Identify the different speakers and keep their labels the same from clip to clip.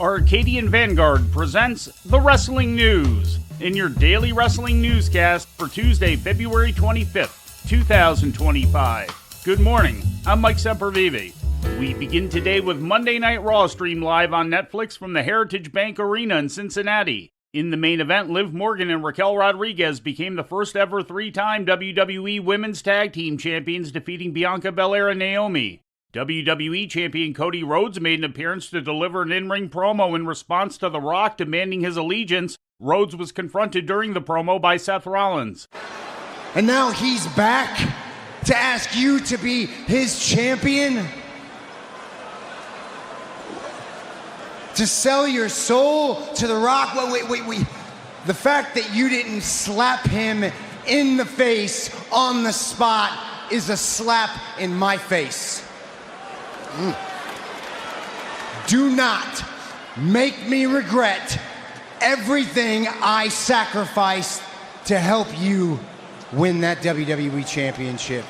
Speaker 1: Arcadian Vanguard presents the Wrestling News in your daily wrestling newscast for Tuesday, February 25th, 2025. Good morning, I'm Mike Sempervive. We begin today with Monday Night Raw streamed live on Netflix from the Heritage Bank Arena in Cincinnati. In the main event, Liv Morgan and Raquel Rodriguez became the first ever three-time WWE Women's Tag Team Champions, defeating Bianca Belair and Naomi. WWE Champion Cody Rhodes made an appearance to deliver an in-ring promo in response to The Rock demanding his allegiance. Rhodes was confronted during the promo by Seth Rollins.
Speaker 2: And now he's back to ask you to be his champion? To sell your soul to The Rock? Wait. The fact that you didn't slap him in the face on the spot is a slap in my face. Do not make me regret everything I sacrificed to help you win that WWE Championship.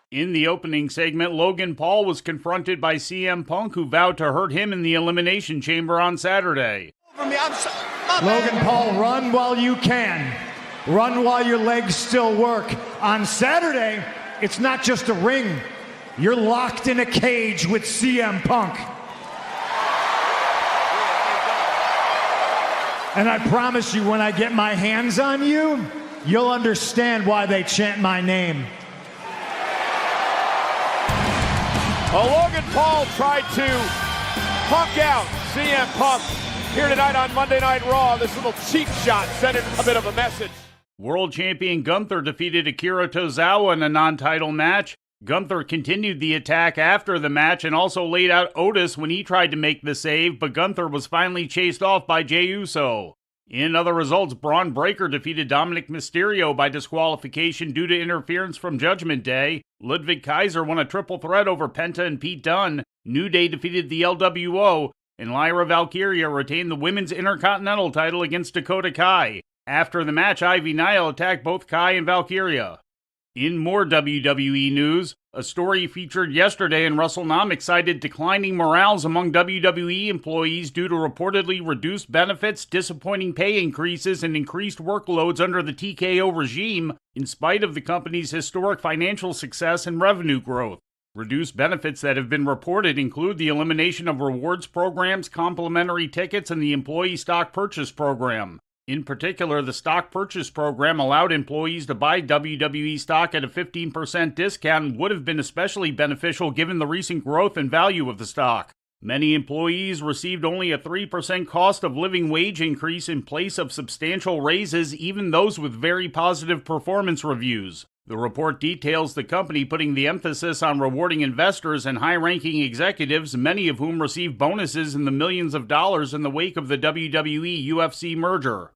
Speaker 1: In the opening segment, Logan Paul was confronted by CM Punk, who vowed to hurt him in the Elimination Chamber on Saturday.
Speaker 3: Logan Paul, run while you can. Run while your legs still work. On Saturday, it's not just a ring. You're locked in a cage with CM Punk. And I promise you, when I get my hands on you, you'll understand why they chant my name.
Speaker 4: Logan Paul tried to punk out CM Punk here tonight on Monday Night Raw. This little cheap shot sent him a bit of a message.
Speaker 1: World Champion Gunther defeated Akira Tozawa in a non-title match. Gunther continued the attack after the match and also laid out Otis when he tried to make the save, but Gunther was finally chased off by Jey Uso. In other results, Braun Breaker defeated Dominic Mysterio by disqualification due to interference from Judgment Day. Ludwig Kaiser won a triple threat over Penta and Pete Dunne. New Day defeated the LWO, and Lyra Valkyria retained the Women's Intercontinental title against Dakota Kai. After the match, Ivy Nile attacked both Kai and Valkyria. In more WWE news, a story featured yesterday in WrestleNomics cited declining morales among WWE employees due to reportedly reduced benefits, disappointing pay increases, and increased workloads under the TKO regime, in spite of the company's historic financial success and revenue growth. Reduced benefits that have been reported include the elimination of rewards programs, complimentary tickets, and the employee stock purchase program. In particular, the stock purchase program allowed employees to buy WWE stock at a 15% discount and would have been especially beneficial given the recent growth and value of the stock. Many employees received only a 3% cost of living wage increase in place of substantial raises, even those with very positive performance reviews. The report details the company putting the emphasis on rewarding investors and high-ranking executives, many of whom received bonuses in the millions of dollars in the wake of the WWE-UFC merger.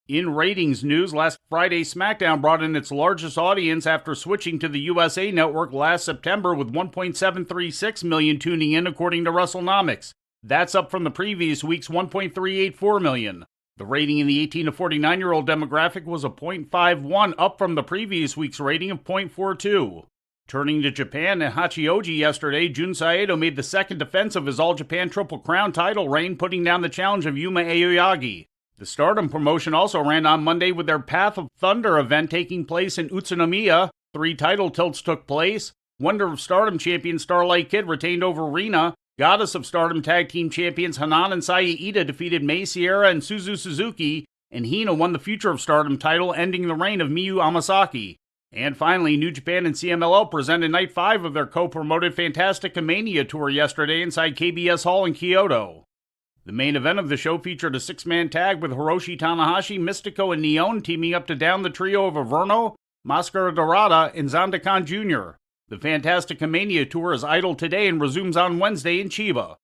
Speaker 1: In ratings news, last Friday, SmackDown brought in its largest audience after switching to the USA Network last September with 1.736 million tuning in, according to WrestleNomics. That's up from the previous week's 1.384 million. The rating in the 18 to 49-year-old demographic was a 0.51, up from the previous week's rating of 0.42. Turning to Japan, in Hachioji yesterday, Jun Saito made the second defense of his All Japan Triple Crown title reign, putting down the challenge of Yuma Aoyagi. The Stardom promotion also ran on Monday with their Path of Thunder event taking place in Utsunomiya. 3 title tilts took place. Wonder of Stardom champion Starlight Kid retained over Rina. Goddess of Stardom Tag Team champions Hanan and Saya Ida defeated Mai Sierra and Suzu Suzuki, and Hina won the Future of Stardom title, ending the reign of Miyu Amasaki. And finally, New Japan and CMLL presented Night 5 of their co-promoted Fantastica Mania tour yesterday inside KBS Hall in Kyoto. The main event of the show featured a 6-man tag with Hiroshi Tanahashi, Mystico, and Neon teaming up to down the trio of Averno, Mascara Dorada, and Zandakan Jr. The Fantastica Mania tour is idle today and resumes on Wednesday in Chiba.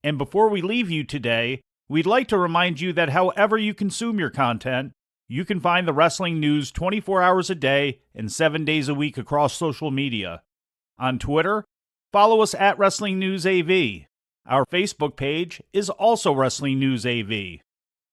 Speaker 1: And before we leave you today, we'd like to remind you that however you consume your content, you can find the wrestling news 24 hours a day and 7 days a week across social media. On Twitter, follow us at Wrestling News AV. Our Facebook page is also Wrestling News AV.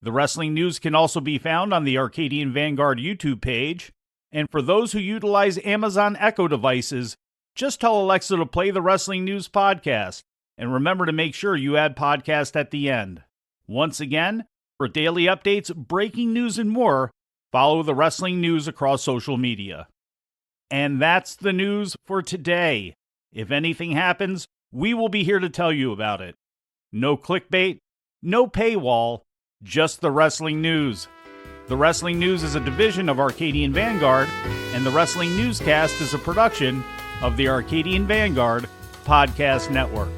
Speaker 1: The Wrestling News can also be found on the Arcadian Vanguard YouTube page. And for those who utilize Amazon Echo devices, just tell Alexa to play the Wrestling News podcast. And remember to make sure you add podcast at the end. Once again, for daily updates, breaking news, and more, follow the wrestling news across social media. And that's the news for today. If anything happens, we will be here to tell you about it. No clickbait, no paywall, just the wrestling news. The Wrestling News is a division of Arcadian Vanguard, and the Wrestling Newscast is a production of the Arcadian Vanguard Podcast Network.